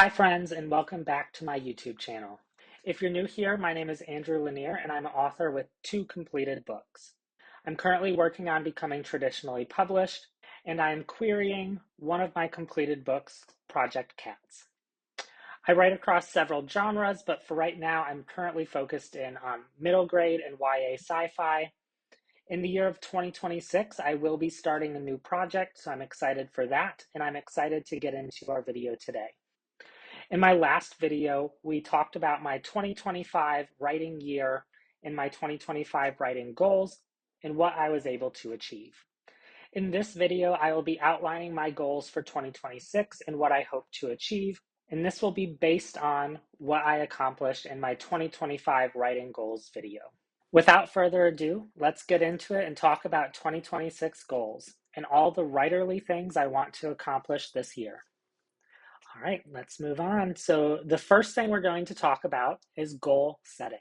Hi friends, and welcome back to my YouTube channel. If you're new here, my name is Andrew Lanier and I'm an author with 2 completed books. I'm currently working on becoming traditionally published, and I'm querying one of my completed books, Project Cats. I write across several genres, but for right now, I'm currently focused in on middle grade and YA sci-fi. In the year of 2026, I will be starting a new project, so I'm excited for that, and I'm excited to get into our video today. In my last video, we talked about my 2025 writing year and my 2025 writing goals and what I was able to achieve. In this video, I will be outlining my goals for 2026 and what I hope to achieve, and this will be based on what I accomplished in my 2025 writing goals video. Without further ado, let's get into it and talk about 2026 goals and all the writerly things I want to accomplish this year. All right, let's move on. So the first thing we're going to talk about is goal setting.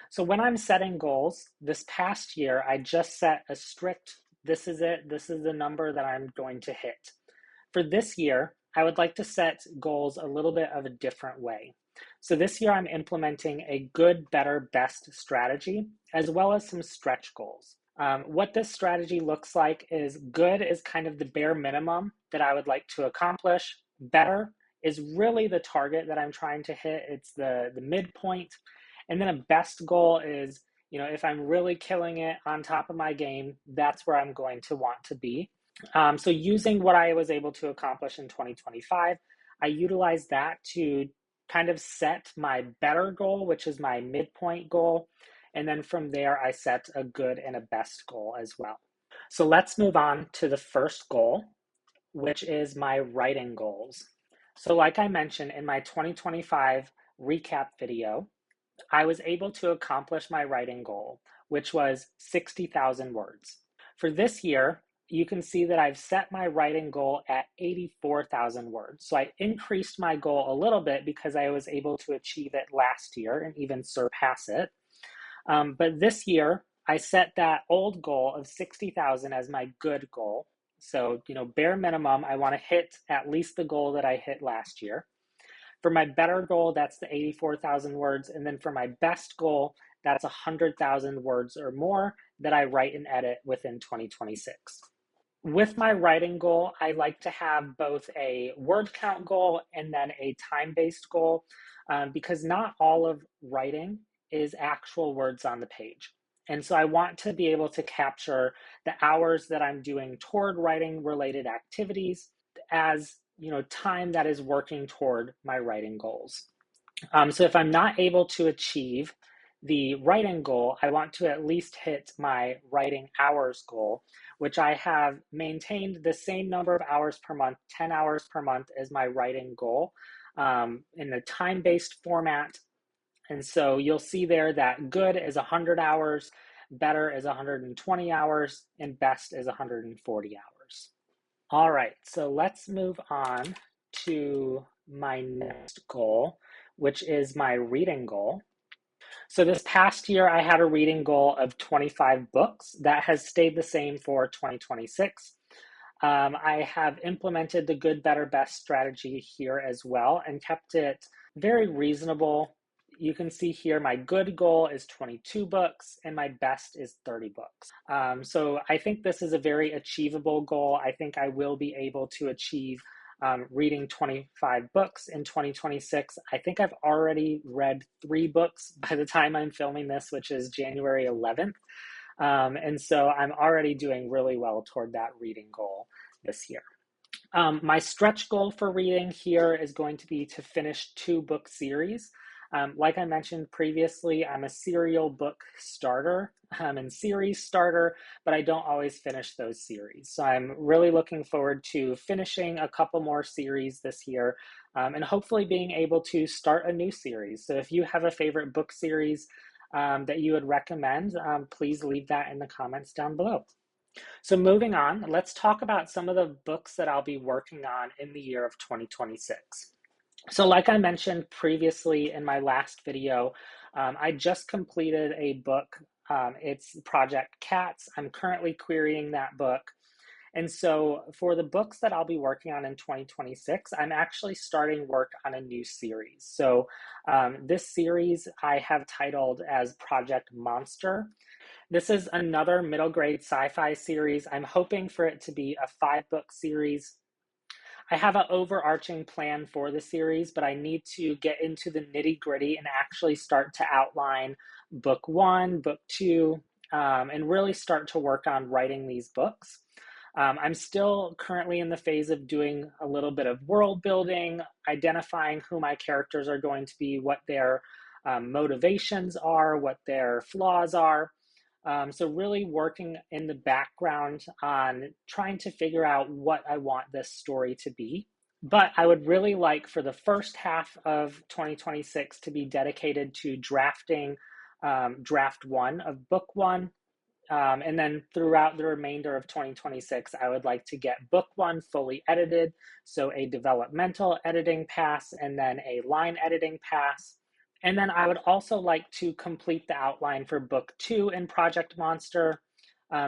So when I'm setting goals, this past year, I just set a strict, this is it, this is the number that I'm going to hit. For this year, I would like to set goals a little bit of a different way. So this year I'm implementing a good, better, best strategy, as well as some stretch goals. What this strategy looks like is good is kind of the bare minimum that I would like to accomplish. Better is really the target that I'm trying to hit. It's the midpoint. And then a best goal is, if I'm really killing it on top of my game, that's where I'm going to want to be. So using what I was able to accomplish in 2025, I utilized that to kind of set my better goal, which is my midpoint goal. And then from there, I set a good and a best goal as well. So let's move on to the first goal, which is my writing goals. So like I mentioned in my 2025 recap video, I was able to accomplish my writing goal, which was 60,000 words. For this year, you can see that I've set my writing goal at 84,000 words. So I increased my goal a little bit because I was able to achieve it last year and even surpass it. But this year, I set that old goal of 60,000 as my good goal. So, bare minimum, I want to hit at least the goal that I hit last year. For my better goal, that's the 84,000 words. And then for my best goal, that's 100,000 words or more that I write and edit within 2026. With my writing goal, I like to have both a word count goal and then a time-based goal because not all of writing is actual words on the page. And so I want to be able to capture the hours that I'm doing toward writing related activities as time that is working toward my writing goals. So if I'm not able to achieve the writing goal, I want to at least hit my writing hours goal, which I have maintained the same number of hours per month, 10 hours per month as my writing goal in the time-based format. And so you'll see there that good is 100 hours, better is 120 hours, and best is 140 hours. All right, so let's move on to my next goal, which is my reading goal. So this past year, I had a reading goal of 25 books. That has stayed the same for 2026. I have implemented the good, better, best strategy here as well and kept it very reasonable. You can see here my good goal is 22 books and my best is 30 books. So I think this is a very achievable goal. I think I will be able to achieve reading 25 books in 2026. I think I've already read 3 books by the time I'm filming this, which is January 11th. And so I'm already doing really well toward that reading goal this year. My stretch goal for reading here is going to be to finish 2 book series. Like I mentioned previously, I'm a serial book starter and series starter, but I don't always finish those series. So I'm really looking forward to finishing a couple more series this year and hopefully being able to start a new series. So if you have a favorite book series that you would recommend, please leave that in the comments down below. So moving on, let's talk about some of the books that I'll be working on in the year of 2026. So like I mentioned previously in my last video, I just completed a book. It's Project Cats. I'm currently querying that book. And so for the books that I'll be working on in 2026, I'm actually starting work on a new series. So this series I have titled as Project Monster. This is another middle grade sci-fi series. I'm hoping for it to be a 5-book series. I have an overarching plan for the series, but I need to get into the nitty gritty and actually start to outline book 1, book 2, and really start to work on writing these books. I'm still currently in the phase of doing a little bit of world building, identifying who my characters are going to be, what their motivations are, what their flaws are. So really working in the background on trying to figure out what I want this story to be. But I would really like for the first half of 2026 to be dedicated to drafting draft 1 of book 1. And then throughout the remainder of 2026, I would like to get book 1 fully edited. So a developmental editing pass and then a line editing pass. And then I would also like to complete the outline for book 2 in Project Monster,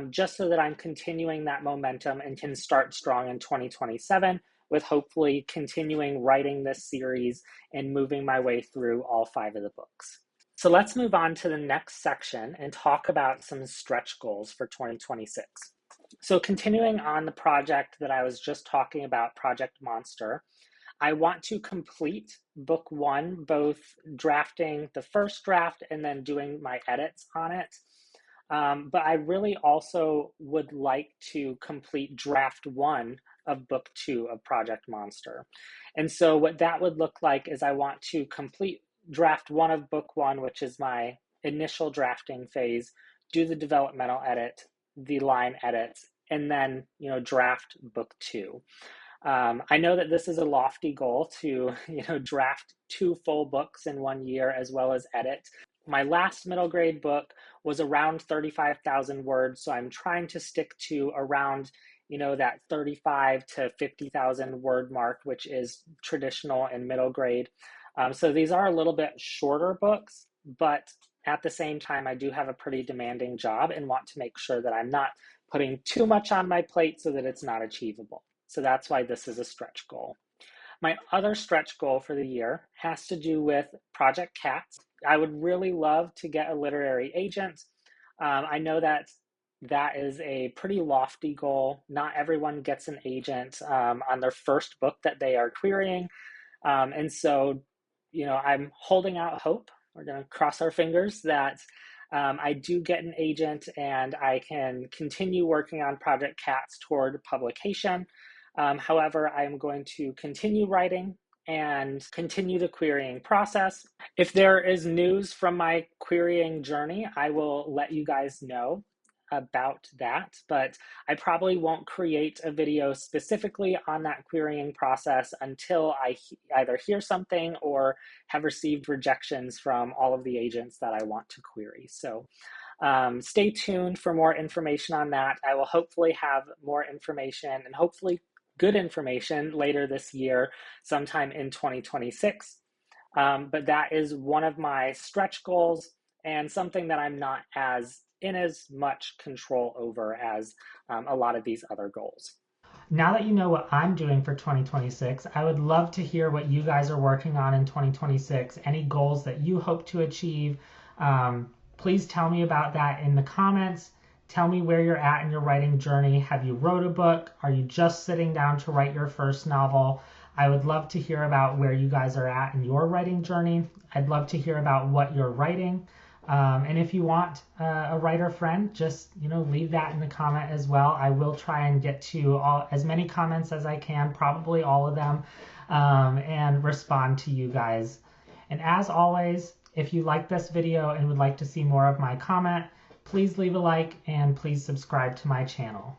just so that I'm continuing that momentum and can start strong in 2027 with hopefully continuing writing this series and moving my way through all 5 of the books. So let's move on to the next section and talk about some stretch goals for 2026. So continuing on the project that I was just talking about, Project Monster, I want to complete book 1, both drafting the first draft and then doing my edits on it. But I really also would like to complete draft 1 of book 2 of Project Monster. And so what that would look like is I want to complete draft 1 of book 1, which is my initial drafting phase, do the developmental edit, the line edits, and then, draft book 2. I know that this is a lofty goal to, draft 2 full books in 1 year as well as edit. My last middle grade book was around 35,000 words, so I'm trying to stick to around, that 35 to 50,000 word mark, which is traditional in middle grade. So these are a little bit shorter books, but at the same time, I do have a pretty demanding job and want to make sure that I'm not putting too much on my plate so that it's not achievable. So that's why this is a stretch goal. My other stretch goal for the year has to do with Project Cats. I would really love to get a literary agent. I know that is a pretty lofty goal. Not everyone gets an agent on their first book that they are querying. And so, I'm holding out hope. We're going to cross our fingers that I do get an agent and I can continue working on Project Cats toward publication. However, I'm going to continue writing and continue the querying process. If there is news from my querying journey, I will let you guys know about that, but I probably won't create a video specifically on that querying process until I either hear something or have received rejections from all of the agents that I want to query. So stay tuned for more information on that. I will hopefully have more information and hopefully good information later this year, sometime in 2026. But that is one of my stretch goals and something that I'm not in as much control over as a lot of these other goals. Now that you know what I'm doing for 2026, I would love to hear what you guys are working on in 2026, any goals that you hope to achieve. Please tell me about that in the comments. Tell me where you're at in your writing journey. Have you wrote a book? Are you just sitting down to write your first novel? I would love to hear about where you guys are at in your writing journey. I'd love to hear about what you're writing. And if you want a writer friend, just leave that in the comment as well. I will try and get to as many comments as I can, probably all of them, and respond to you guys. And as always, if you like this video and would like to see more of my comment, please leave a like and please subscribe to my channel.